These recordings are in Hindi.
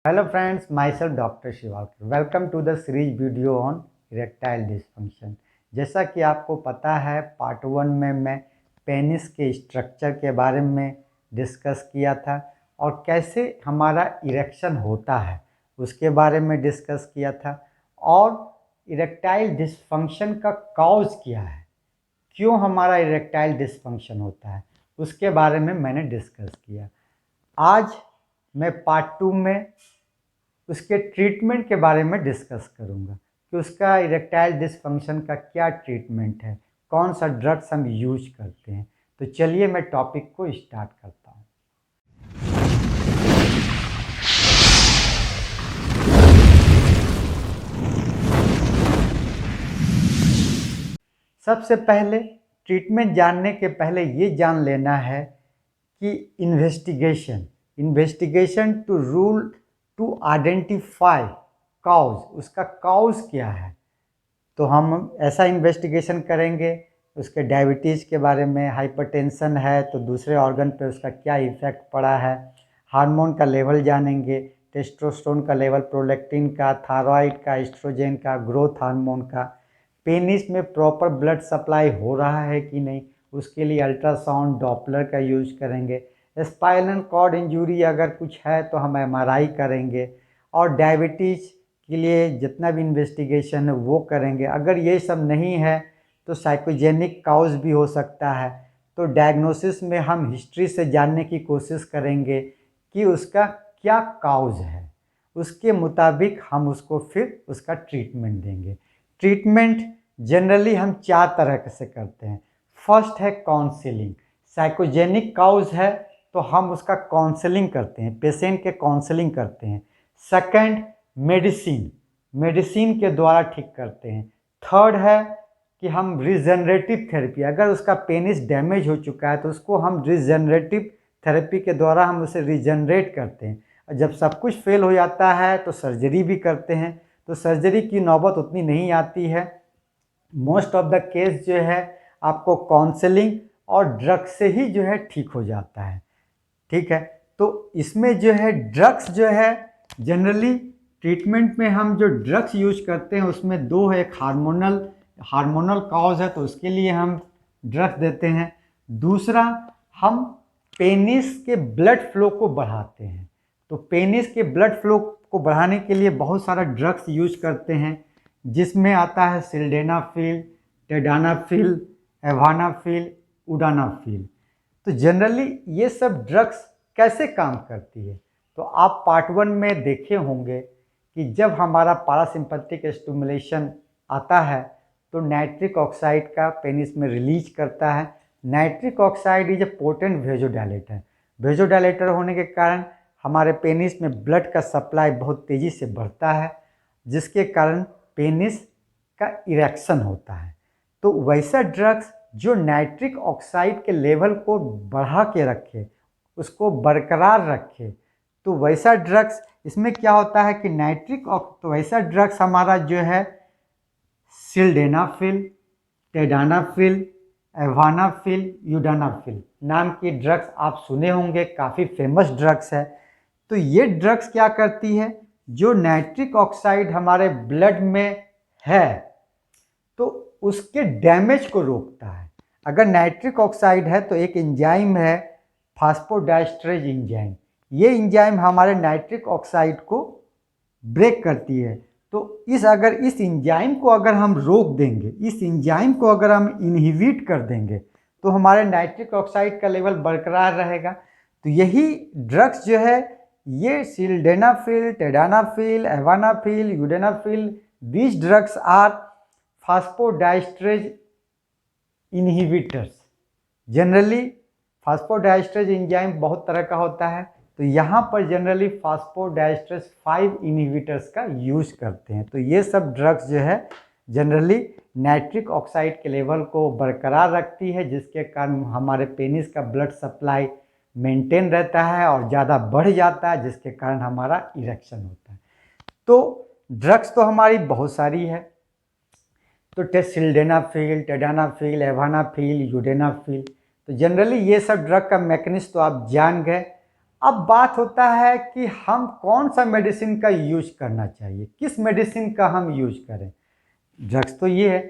Hello friends, myself Dr. Shivalkar. Welcome to the series video on erectile dysfunction. जैसा कि आपको पता है पार्ट 1 में मैं पेनिस के स्ट्रक्चर के बारे में डिस्कस किया था और कैसे हमारा इरेक्शन होता है उसके बारे में डिस्कस किया था और इरेक्टाइल डिस्फंक्शन का कॉज क्या है, क्यों हमारा इरेक्टाइल डिस्फंक्शन होता है उसके बारे में मैंने डिस्कस किया। आज मैं पार्ट 2 में उसके ट्रीटमेंट के बारे में डिस्कस करूंगा कि उसका इरेक्टाइल डिसफंक्शन का क्या ट्रीटमेंट है, कौन सा ड्रग्स हम यूज करते हैं। तो चलिए मैं टॉपिक को स्टार्ट करता हूं। सबसे पहले ट्रीटमेंट जानने के पहले ये जान लेना है कि इन्वेस्टिगेशन टू आइडेंटिफाई काउज, उसका काउज क्या है। तो हम ऐसा इन्वेस्टिगेशन करेंगे उसके डायबिटीज़ के बारे में, हाइपरटेंशन है तो दूसरे ऑर्गन पे उसका क्या इफ़ेक्ट पड़ा है, हार्मोन का लेवल जानेंगे, टेस्टोस्टेरोन का लेवल, प्रोलैक्टिन का, थायराइड का, एस्ट्रोजन का, ग्रोथ हार्मोन का, पेनिस में प्रॉपर ब्लड सप्लाई हो रहा है कि नहीं, उसके लिए अल्ट्रासाउंड डॉपलर का यूज करेंगे। स्पाइनल कॉर्ड इंजरी अगर कुछ है तो हम एमआरआई करेंगे और डायबिटीज़ के लिए जितना भी इन्वेस्टिगेशन है वो करेंगे। अगर ये सब नहीं है तो साइकोजेनिक काउज भी हो सकता है। तो डायग्नोसिस में हम हिस्ट्री से जानने की कोशिश करेंगे कि उसका क्या काउज है, उसके मुताबिक हम उसको फिर उसका ट्रीटमेंट देंगे। ट्रीटमेंट जनरली हम 4 तरह से करते हैं। फर्स्ट है काउंसलिंग। साइकोजेनिक काउज है तो हम उसका काउंसलिंग करते हैं, पेशेंट के काउंसलिंग करते हैं। सेकंड मेडिसिन के द्वारा ठीक करते हैं। थर्ड है कि हम रिजनरेटिव थेरेपी, अगर उसका पेनिस डैमेज हो चुका है तो उसको हम रिजनरेटिव थेरेपी के द्वारा हम उसे रिजनरेट करते हैं। और जब सब कुछ फेल हो जाता है तो सर्जरी भी करते हैं। तो सर्जरी की नौबत उतनी नहीं आती है। मोस्ट ऑफ द केस जो है आपको काउंसलिंग और ड्रग से ही जो है ठीक हो जाता है। ठीक है, तो इसमें जो है ड्रग्स जो है जनरली ट्रीटमेंट में हम जो ड्रग्स यूज करते हैं उसमें 2 है। एक हार्मोनल कॉज है तो उसके लिए हम ड्रग्स देते हैं। दूसरा हम पेनिस के ब्लड फ्लो को बढ़ाते हैं। तो पेनिस के ब्लड फ्लो को बढ़ाने के लिए बहुत सारा ड्रग्स यूज करते हैं, जिसमें आता है सिल्डेनाफिल, टेडानाफिल, एवानाफिल, उडानाफिल। तो जनरली ये सब ड्रग्स कैसे काम करती है, तो आप पार्ट 1 में देखे होंगे कि जब हमारा पारासिम्पैथिक स्टिमुलेशन आता है तो नाइट्रिक ऑक्साइड का पेनिस में रिलीज करता है। Nitric oxide is a potent vasodilator. Vasodilator होने के कारण हमारे पेनिस में ब्लड का सप्लाई बहुत तेज़ी से बढ़ता है, जिसके कारण पेनिस का इरेक्शन होता है। तो वैसा ड्रग्स जो नाइट्रिक ऑक्साइड के लेवल को बढ़ा के रखे, उसको बरकरार रखे, तो वैसा ड्रग्स इसमें क्या होता है कि तो वैसा ड्रग्स हमारा जो है सिल्डेनाफिल, टेडानाफिल, एवानाफिल, यूडानाफिल नाम की ड्रग्स आप सुने होंगे, काफ़ी फेमस ड्रग्स है। तो ये ड्रग्स क्या करती है, जो नाइट्रिक ऑक्साइड हमारे ब्लड में है तो उसके डैमेज को रोकता है। अगर नाइट्रिक ऑक्साइड है तो एक एंजाइम है फास्फोडाइस्टरेज एंजाइम, ये एंजाइम हमारे नाइट्रिक ऑक्साइड को ब्रेक करती है। तो इस एंजाइम को अगर हम रोक देंगे, इस एंजाइम को अगर हम इनहिबिट कर देंगे तो हमारे नाइट्रिक ऑक्साइड का लेवल बरकरार रहेगा। तो यही ड्रग्स जो है ये sildenafil, tadalafil, avanafil, udenafil, these drugs are phosphodiesterase inhibitors. Generally phosphodiesterase enzyme बहुत तरह का होता है, तो यहाँ पर जनरली फास्फोडाइस्टरेज 5 इनहिबिटर्स का यूज करते हैं। तो ये सब ड्रग्स जो है जनरली नाइट्रिक ऑक्साइड के लेवल को बरकरार रखती है, जिसके कारण हमारे पेनिस का ब्लड सप्लाई मेंटेन रहता है और ज़्यादा बढ़ जाता है, जिसके कारण हमारा इरेक्शन होता है। तो ड्रग्स तो हमारी बहुत सारी है, तो सिल्डेनाफिल, टेडानाफिल, एवानाफिल, यूडेनाफिल। तो जनरली ये सब ड्रग का मैकेनिज्म तो आप जान गए। अब बात होता है कि हम कौन सा मेडिसिन का यूज करना चाहिए, किस मेडिसिन का हम यूज करें। ड्रग्स तो ये है,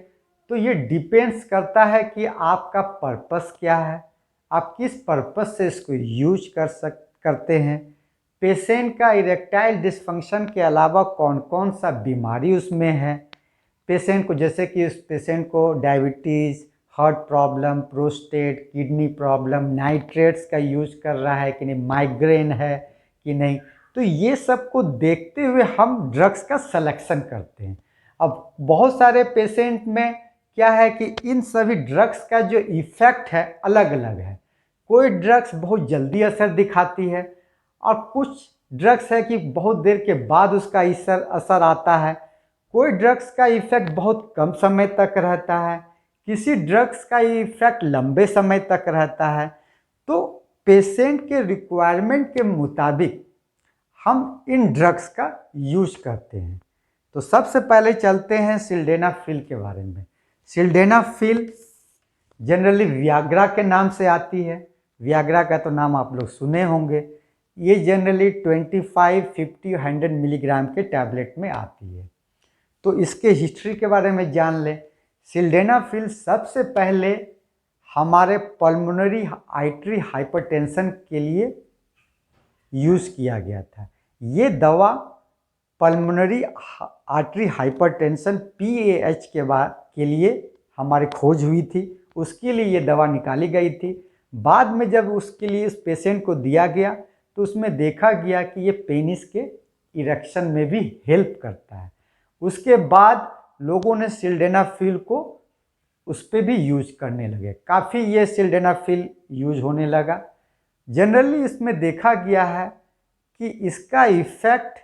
तो ये डिपेंड्स करता है कि आपका पर्पस क्या है, आप किस पर्पस से इसको यूज करते हैं। पेशेंट का इरेक्टाइल डिसफंक्शन के अलावा कौन कौन सा बीमारी उसमें है। पेशेंट को, जैसे कि उस पेशेंट को diabetes, heart problem, prostate, kidney problem, nitrates का यूज कर रहा है कि नहीं, माइग्रेन है कि नहीं, तो ये सब को देखते हुए हम ड्रग्स का सिलेक्शन करते हैं। अब बहुत सारे पेशेंट में क्या है कि इन सभी ड्रग्स का जो इफ़ेक्ट है अलग अलग है। कोई ड्रग्स बहुत जल्दी असर दिखाती है और कुछ ड्रग्स है कि बहुत देर के बाद उसका असर आता है। कोई ड्रग्स का इफ़ेक्ट बहुत कम समय तक रहता है, किसी ड्रग्स का इफ़ेक्ट लंबे समय तक रहता है। तो पेशेंट के रिक्वायरमेंट के मुताबिक हम इन ड्रग्स का यूज करते हैं। तो सबसे पहले चलते हैं सिल्डेनाफिल के बारे में। सिल्डेनाफिल जनरली वियाग्रा के नाम से आती है। वियाग्रा का तो नाम आप लोग सुने होंगे। ये जनरली 25, 50, 100 मिलीग्राम के टैबलेट में आती है। तो इसके हिस्ट्री के बारे में जान लें। सिल्डेनाफिल सबसे पहले हमारे पल्मोनरी आर्टरी हाइपरटेंशन के लिए यूज़ किया गया था। ये दवा पल्मोनरी आर्टरी हाइपरटेंशन PAH के लिए हमारी खोज हुई थी, उसके लिए ये दवा निकाली गई थी। बाद में जब उसके लिए उस पेशेंट को दिया गया तो उसमें देखा गया कि ये पेनिस के इरेक्शन में भी हेल्प करता है। उसके बाद लोगों ने सिल्डेनाफिल को उस पर भी यूज करने लगे, काफ़ी ये सिल्डेनाफिल यूज होने लगा। जनरली इसमें देखा गया है कि इसका इफ़ेक्ट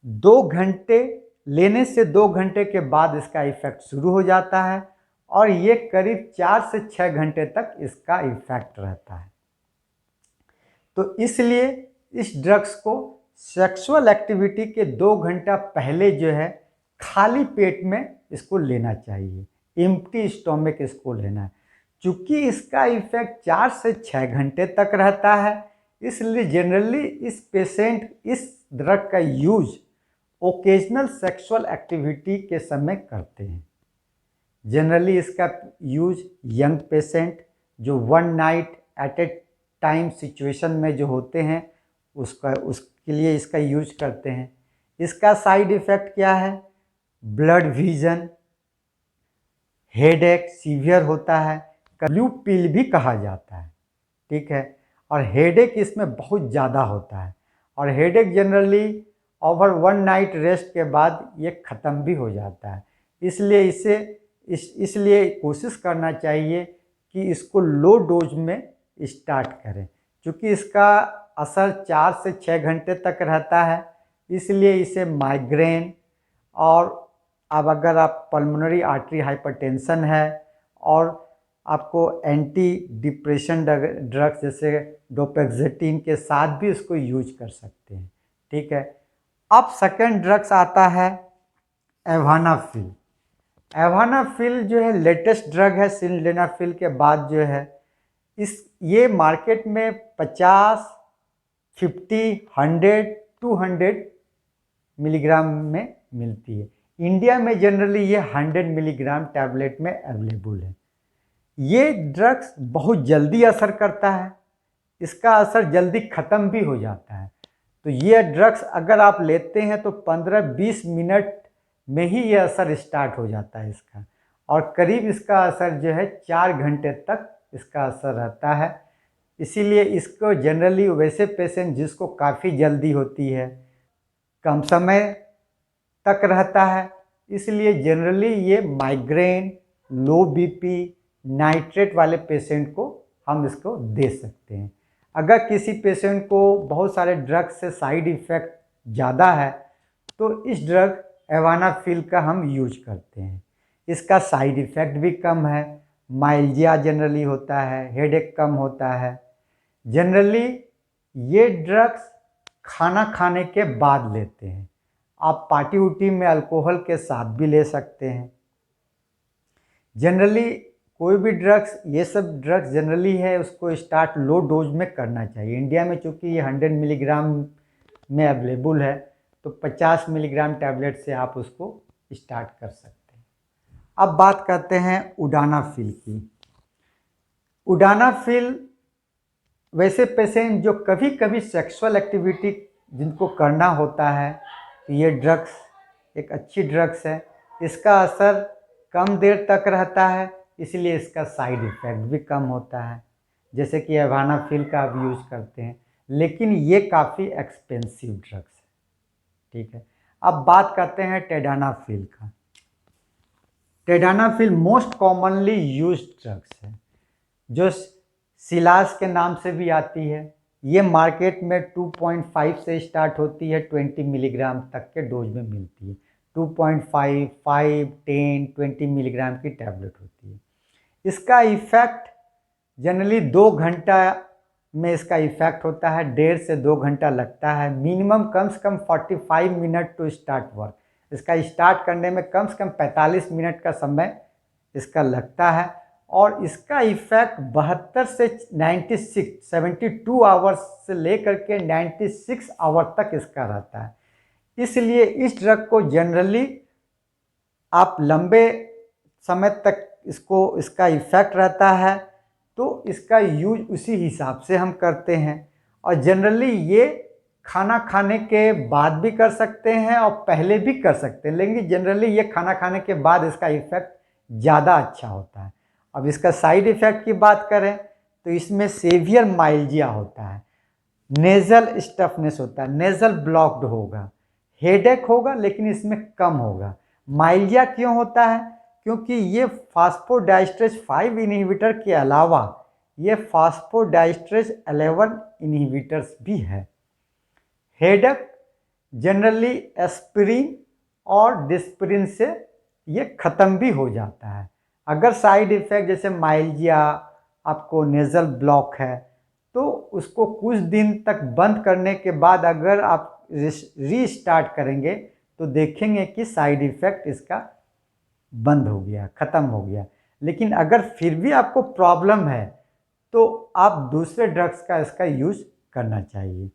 2 घंटे लेने से 2 घंटे के बाद इसका इफ़ेक्ट शुरू हो जाता है और ये करीब 4 से 6 घंटे तक इसका इफ़ेक्ट रहता है। तो इसलिए इस ड्रग्स को सेक्सुअल एक्टिविटी के 2 घंटा पहले जो है खाली पेट में इसको लेना चाहिए, एम्प्टी स्टोमक इसको लेना है। चूँकि इसका इफ़ेक्ट 4 से 6 घंटे तक रहता है, इसलिए जनरली इस पेशेंट इस ड्रग का यूज ओकेजनल सेक्सुअल एक्टिविटी के समय करते हैं। जनरली इसका यूज यंग पेशेंट जो 1 night at a time situation में जो होते हैं उसके लिए इसका यूज करते हैं। इसका साइड इफ़ेक्ट क्या है? ब्लड विजन, हेडेक सीवियर होता है, ब्लू पिल भी कहा जाता है, ठीक है। और हेडेक इसमें बहुत ज़्यादा होता है और headache generally over 1 night rest के बाद ये ख़त्म भी हो जाता है। इसलिए इसलिए कोशिश करना चाहिए कि इसको लो डोज में स्टार्ट करें। क्योंकि इसका असर 4 से 6 घंटे तक रहता है, इसलिए इसे माइग्रेन और अब अगर आप पल्मोनरी आर्टरी हाइपरटेंशन है और आपको एंटी डिप्रेशन ड्रग्स जैसे डोपेक्सेटिन के साथ भी इसको यूज कर सकते हैं, ठीक है। अब सेकंड ड्रग्स आता है एवानाफिल। एवानाफिल जो है लेटेस्ट ड्रग है सिल्डेनाफिल के बाद जो है ये मार्केट में 50, 50, 100, 200 मिलीग्राम में मिलती है। इंडिया में जनरली ये 100 मिलीग्राम टैबलेट में अवेलेबल है। ये ड्रग्स बहुत जल्दी असर करता है, इसका असर जल्दी ख़त्म भी हो जाता है। तो ये ड्रग्स अगर आप लेते हैं तो 15-20 मिनट में ही ये असर स्टार्ट हो जाता है इसका, और करीब इसका असर जो है 4 घंटे तक इसका असर रहता है। इसीलिए इसको जनरली वैसे पेशेंट जिसको काफ़ी जल्दी होती है, कम समय तक रहता है, इसलिए जनरली ये माइग्रेन, लो बीपी, नाइट्रेट वाले पेशेंट को हम इसको दे सकते हैं। अगर किसी पेशेंट को बहुत सारे ड्रग से साइड इफ़ेक्ट ज़्यादा है तो इस ड्रग एवानाफिल का हम यूज करते हैं। इसका साइड इफ़ेक्ट भी कम है, माइल्जिया जनरली होता है, हेडेक कम होता है। जनरली ये ड्रग्स खाना खाने के बाद लेते हैं, आप पार्टी उटी में अल्कोहल के साथ भी ले सकते हैं। जनरली कोई भी ड्रग्स, ये सब ड्रग्स जनरली है उसको स्टार्ट लो डोज में करना चाहिए। इंडिया में चूँकि ये 100 मिलीग्राम में अवेलेबल है, तो 50 मिलीग्राम टैबलेट से आप उसको स्टार्ट कर सकते हैं। अब बात करते हैं उडानाफिल की। उडानाफिल वैसे पेशेंट जो कभी कभी सेक्सुअल एक्टिविटी जिनको करना होता है, तो ये ड्रग्स एक अच्छी ड्रग्स है। इसका असर कम देर तक रहता है, इसलिए इसका साइड इफ़ेक्ट भी कम होता है, जैसे कि एवानाफिल का आप यूज़ करते हैं, लेकिन ये काफ़ी एक्सपेंसिव ड्रग्स है। ठीक है, अब बात करते हैं टेडानाफिल का। टेडानाफिल मोस्ट कॉमनली यूज्ड ड्रग्स है, जो सिलास के नाम से भी आती है। ये मार्केट में 2.5 से स्टार्ट होती है, 20 मिलीग्राम तक के डोज में मिलती है। 2.5, 5, 10, 20 मिलीग्राम की टैबलेट होती है। इसका इफ़ेक्ट जनरली 2 घंटा में इसका इफ़ेक्ट होता है, 1.5 से 2 घंटा लगता है। मिनिमम कम से कम 45 मिनट टू स्टार्ट वर्क। इसका स्टार्ट करने में कम से कम 45 मिनट का समय इसका लगता है, और इसका इफ़ेक्ट 72 से 72 आवर्स से लेकर के 96 आवर तक इसका रहता है। इसलिए इस ड्रग को जनरली आप लंबे समय तक इसका इफ़ेक्ट रहता है, तो इसका यूज उसी हिसाब से हम करते हैं। और जनरली ये खाना खाने के बाद भी कर सकते हैं और पहले भी कर सकते हैं, लेकिन जनरली ये खाना खाने के बाद इसका इफ़ेक्ट ज़्यादा अच्छा होता है। अब इसका साइड इफ़ेक्ट की बात करें तो इसमें सेवियर माइल्जिया होता है, नेज़ल स्टफनेस होता है, नेज़ल ब्लॉक्ड होगा, हेडेक होगा, लेकिन इसमें कम होगा। माइल्जिया क्यों होता है? क्योंकि ये फास्फोडाइस्ट्रेज 5 इनहिबिटर के अलावा ये फास्फोडाइस्ट्रेज 11 इनहिबिटर्स भी है। हेडेक जनरली एस्पिरिन और डिस्पिरिन से ये ख़त्म भी हो जाता है। अगर साइड इफ़ेक्ट जैसे माइल्जिया, आपको नेज़ल ब्लॉक है, तो उसको कुछ दिन तक बंद करने के बाद अगर आप रीस्टार्ट करेंगे तो देखेंगे कि साइड इफ़ेक्ट इसका बंद हो गया, ख़त्म हो गया। लेकिन अगर फिर भी आपको प्रॉब्लम है तो आप दूसरे ड्रग्स का इसका यूज़ करना चाहिए।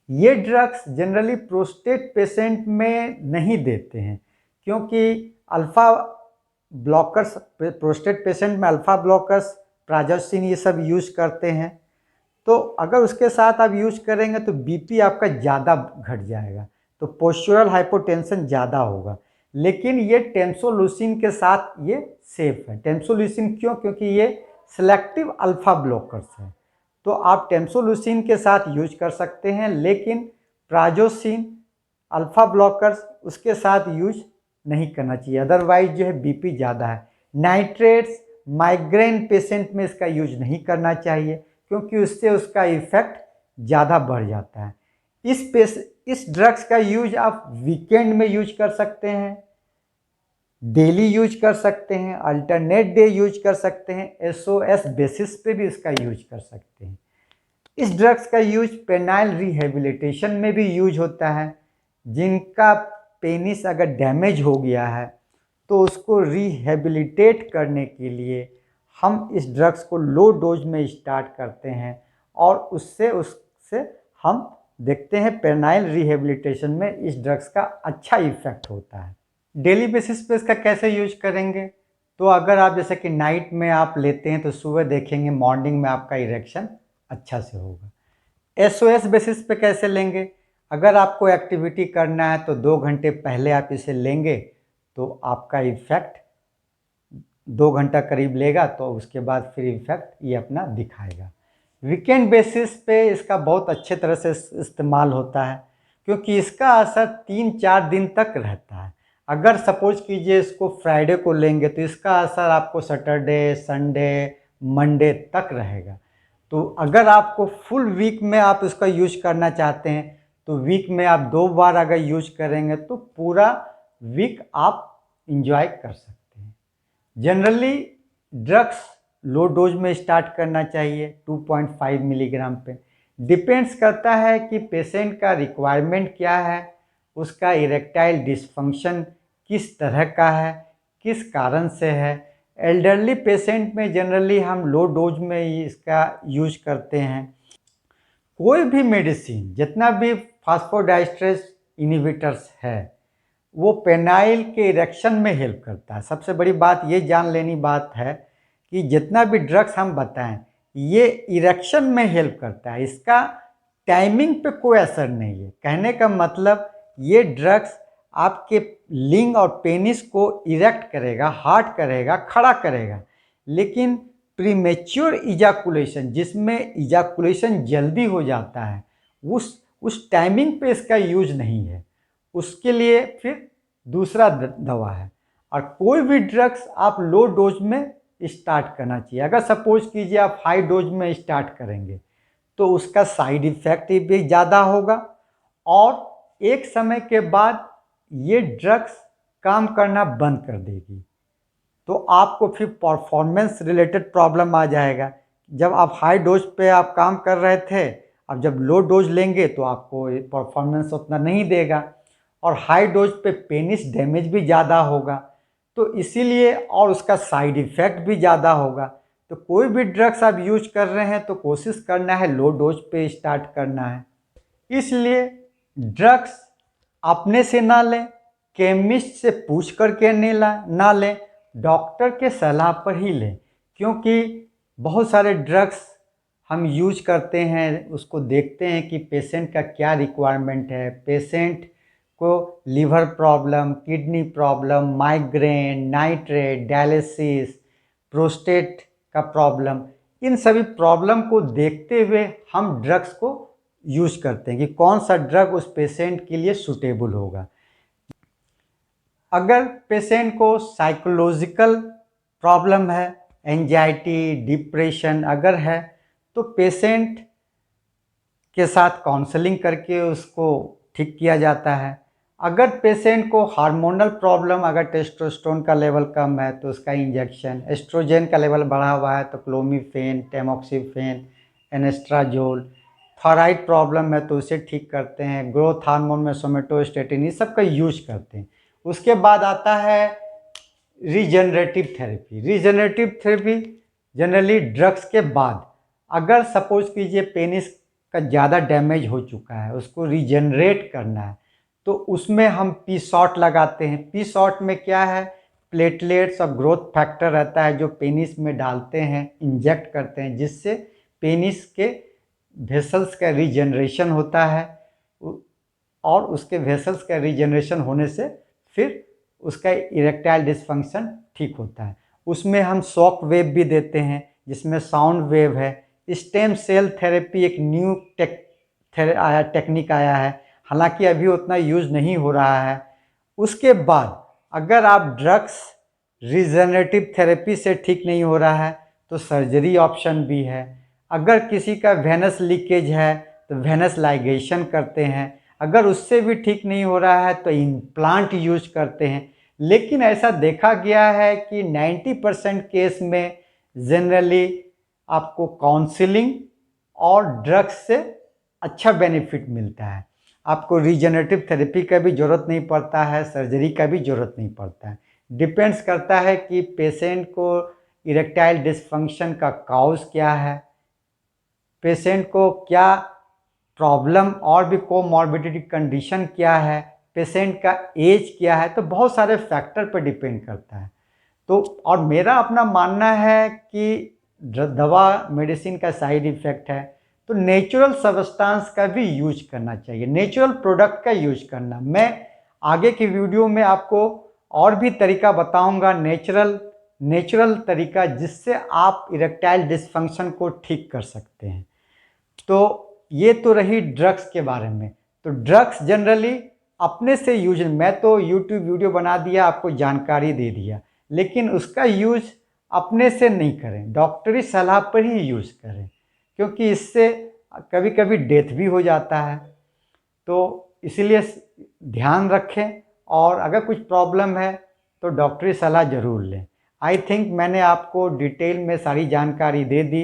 ये ड्रग्स जनरली प्रोस्टेट पेशेंट में नहीं देते हैं, क्योंकि अल्फ़ा ब्लॉकर्स, प्रोस्टेट पेशेंट में अल्फ़ा ब्लॉकर्स, प्राजोसिन ये सब यूज़ करते हैं। तो अगर उसके साथ आप यूज़ करेंगे तो बीपी आपका ज़्यादा घट जाएगा, तो पोस्चुरल हाइपोटेंशन ज़्यादा होगा। लेकिन ये टेम्सोलूसिन के साथ ये सेफ है। टेम्सोलूसिन क्यों? क्योंकि ये सेलेक्टिव अल्फ़ा ब्लॉकर्स है, तो आप टेम्सोलूसिन के साथ यूज कर सकते हैं, लेकिन प्राजोसिन अल्फ़ा ब्लॉकर्स उसके साथ यूज नहीं करना चाहिए, अदरवाइज जो है बीपी ज़्यादा है। नाइट्रेट्स माइग्रेन पेशेंट में इसका यूज नहीं करना चाहिए, क्योंकि उससे उसका इफ़ेक्ट ज़्यादा बढ़ जाता है। इस ड्रग्स का यूज आप वीकेंड में यूज कर सकते हैं, डेली यूज कर सकते हैं, अल्टरनेट डे यूज कर सकते हैं, SOS बेसिस पे भी इसका यूज कर सकते हैं। इस ड्रग्स का यूज पेनाइल रिहेबिलिटेशन में भी यूज होता है। जिनका पेनिस अगर डैमेज हो गया है तो उसको रिहेबिलिटेट करने के लिए हम इस ड्रग्स को लो डोज में स्टार्ट करते हैं, और उससे हम देखते हैं पेनाइल रिहेबिलिटेशन में इस ड्रग्स का अच्छा इफेक्ट होता है। डेली बेसिस पे इसका कैसे यूज करेंगे? तो अगर आप जैसे कि नाइट में आप लेते हैं तो सुबह देखेंगे मॉर्निंग में आपका इरेक्शन अच्छा से होगा। SOS बेसिस पे कैसे लेंगे? अगर आपको एक्टिविटी करना है तो 2 घंटे पहले आप इसे लेंगे तो आपका इफ़ेक्ट 2 घंटा करीब लेगा, तो उसके बाद फिर इफ़ेक्ट ये अपना दिखाएगा। वीकेंड बेसिस पे इसका बहुत अच्छे तरह से इस्तेमाल होता है, क्योंकि इसका असर 3-4 दिन तक रहता है। अगर सपोज कीजिए इसको फ्राइडे को लेंगे तो इसका असर आपको सैटरडे, संडे, मंडे तक रहेगा। तो अगर आपको फुल वीक में आप इसका यूज करना चाहते हैं तो वीक में आप 2 बार अगर यूज करेंगे तो पूरा वीक आप इंजॉय कर सकते हैं। जनरली ड्रग्स लो डोज में स्टार्ट करना चाहिए 2.5 मिलीग्राम पे। डिपेंड्स करता है कि पेशेंट का रिक्वायरमेंट क्या है, उसका इरेक्टाइल डिसफंक्शन किस तरह का है, किस कारण से है। एल्डरली पेशेंट में जनरली हम लो डोज में ही इसका यूज करते हैं। कोई भी मेडिसिन, जितना भी फास्फोडाइस्ट्रेस इनहिबिटर्स है, वो पेनाइल के इरेक्शन में हेल्प करता है। सबसे बड़ी बात ये जान लेनी बात है कि जितना भी ड्रग्स हम बताएं, ये इरेक्शन में हेल्प करता है, इसका टाइमिंग पे कोई असर नहीं है। कहने का मतलब ये ड्रग्स आपके लिंग और पेनिस को इरेक्ट करेगा, हार्ड करेगा, खड़ा करेगा, लेकिन प्रीमेच्योर इजाकुलेशन, जिसमें इजाकुलेशन जल्दी हो जाता है, उस टाइमिंग पे इसका यूज नहीं है। उसके लिए फिर दूसरा दवा है। और कोई भी ड्रग्स आप लो डोज में स्टार्ट करना चाहिए। अगर सपोज कीजिए आप हाई डोज में स्टार्ट करेंगे तो उसका साइड इफ़ेक्ट भी ज़्यादा होगा, और एक समय के बाद ये ड्रग्स काम करना बंद कर देगी, तो आपको फिर परफॉर्मेंस रिलेटेड प्रॉब्लम आ जाएगा। जब आप हाई डोज पे आप काम कर रहे थे, अब जब लो डोज लेंगे तो आपको परफॉर्मेंस उतना नहीं देगा, और हाई डोज पे पेनिस डैमेज भी ज़्यादा होगा, तो इसीलिए, और उसका साइड इफ़ेक्ट भी ज़्यादा होगा। तो कोई भी ड्रग्स आप यूज कर रहे हैं तो कोशिश करना है लो डोज पे स्टार्ट करना है। इसलिए ड्रग्स अपने से ना लें, केमिस्ट से पूछ करके ना लें, डॉक्टर के सलाह पर ही लें। क्योंकि बहुत सारे ड्रग्स हम यूज करते हैं, उसको देखते हैं कि पेशेंट का क्या रिक्वायरमेंट है। पेशेंट को liver problem, kidney problem, migraine, nitrate, dialysis, prostate का प्रॉब्लम, इन सभी प्रॉब्लम को देखते हुए हम ड्रग्स को यूज करते हैं कि कौन सा ड्रग उस पेशेंट के लिए सूटेबल होगा। अगर पेशेंट को साइकोलॉजिकल प्रॉब्लम है, एंजाइटी, डिप्रेशन अगर है, तो पेशेंट के साथ काउंसलिंग करके उसको ठीक किया जाता है। अगर पेशेंट को हार्मोनल प्रॉब्लम, अगर टेस्टोस्टेरोन का लेवल कम है तो उसका इंजेक्शन, एस्ट्रोजन का लेवल बढ़ा हुआ है तो क्लोमिफेन, टेमोक्सिफेन, एनेस्ट्राजोल, थायराइड प्रॉब्लम है तो उसे ठीक करते हैं, ग्रोथ हार्मोन में सोमेटोस्टेटिन, ये सब का यूज करते हैं। उसके बाद आता है regenerative therapy. Regenerative therapy generally drugs के बाद, अगर सपोज कीजिए पेनिस का ज़्यादा डैमेज हो चुका है, उसको रीजनरेट करना है, तो उसमें हम पी शॉट लगाते हैं। पी शॉट में क्या है, प्लेटलेट्स और ग्रोथ फैक्टर रहता है जो पेनिस में डालते हैं, इंजेक्ट करते हैं, जिससे पेनिस के वेसल्स का रीजनरेशन होता है, और उसके वेसल्स का रीजनरेशन होने से फिर उसका इरेक्टाइल डिसफंक्शन ठीक होता है। उसमें हम शॉक वेव भी देते हैं, जिसमें साउंड वेव है। स्टेम सेल थेरेपी एक न्यू टेक्निक आया है, हालांकि अभी उतना यूज नहीं हो रहा है। उसके बाद अगर आप ड्रग्स रीजनरेटिव थेरेपी से ठीक नहीं हो रहा है तो सर्जरी ऑप्शन भी है। अगर किसी का वेनस लीकेज है तो वेनस लाइगेशन करते हैं। अगर उससे भी ठीक नहीं हो रहा है तो इम्प्लांट यूज करते हैं। लेकिन ऐसा देखा गया है कि 90% केस में जनरली आपको काउंसलिंग और ड्रग्स से अच्छा बेनिफिट मिलता है। आपको रीजनरेटिव थेरेपी का भी ज़रूरत नहीं पड़ता है, सर्जरी का भी ज़रूरत नहीं पड़ता है। डिपेंड्स करता है कि पेशेंट को इरेक्टाइल डिसफंक्शन का काउज क्या है, पेशेंट को क्या प्रॉब्लम और भी कोमॉर्बिडिटी कंडीशन क्या है, पेशेंट का एज क्या है, तो बहुत सारे फैक्टर पर डिपेंड करता है। तो और मेरा अपना मानना है कि दवा मेडिसिन का साइड इफ़ेक्ट है तो नेचुरल सब्सटेंस का भी यूज करना चाहिए, नेचुरल प्रोडक्ट का यूज करना। मैं आगे की वीडियो में आपको और भी तरीका बताऊंगा, नेचुरल तरीका, जिससे आप इरेक्टाइल डिसफंक्शन को ठीक कर सकते हैं। तो ये तो रही ड्रग्स के बारे में। तो ड्रग्स जनरली अपने से यूज, मैं तो यूट्यूब वीडियो बना दिया, आपको जानकारी दे दिया, लेकिन उसका यूज अपने से नहीं करें, डॉक्टरी सलाह पर ही यूज करें, क्योंकि इससे कभी कभी डेथ भी हो जाता है। तो इसीलिए ध्यान रखें, और अगर कुछ प्रॉब्लम है तो डॉक्टरी सलाह ज़रूर लें। आई थिंक मैंने आपको डिटेल में सारी जानकारी दे दी।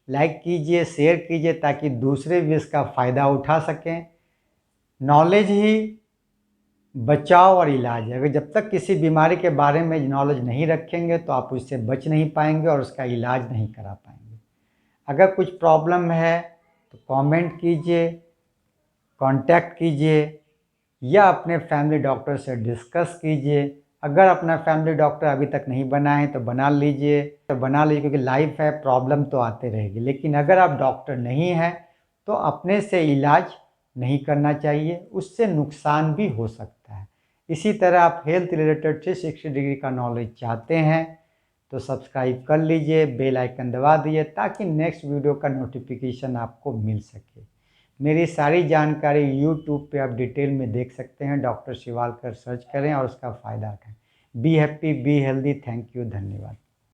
लाइक कीजिए, शेयर कीजिए, ताकि दूसरे भी इसका फ़ायदा उठा सकें। नॉलेज ही बचाव और इलाज है। अगर जब तक किसी बीमारी के बारे में नॉलेज नहीं रखेंगे तो आप उससे बच नहीं पाएंगे और उसका इलाज नहीं करा पाएंगे। अगर कुछ प्रॉब्लम है तो कमेंट कीजिए, कांटेक्ट कीजिए या अपने फैमिली डॉक्टर से डिस्कस कीजिए। अगर अपना फैमिली डॉक्टर अभी तक नहीं बना है तो बना लीजिए, क्योंकि लाइफ है, प्रॉब्लम तो आते रहेगी। लेकिन अगर आप डॉक्टर नहीं हैं तो अपने से इलाज नहीं करना चाहिए, उससे नुकसान भी हो सकता है। इसी तरह आप हेल्थ रिलेटेड 360 डिग्री का नॉलेज चाहते हैं तो सब्सक्राइब कर लीजिए, बेल आइकन दबा दीजिए ताकि नेक्स्ट वीडियो का नोटिफिकेशन आपको मिल सके। मेरी सारी जानकारी यूट्यूब पे आप डिटेल में देख सकते हैं। डॉक्टर शिवालकर सर्च करें और उसका फ़ायदा उठाएं। Be happy, be healthy. Thank you, धन्यवाद।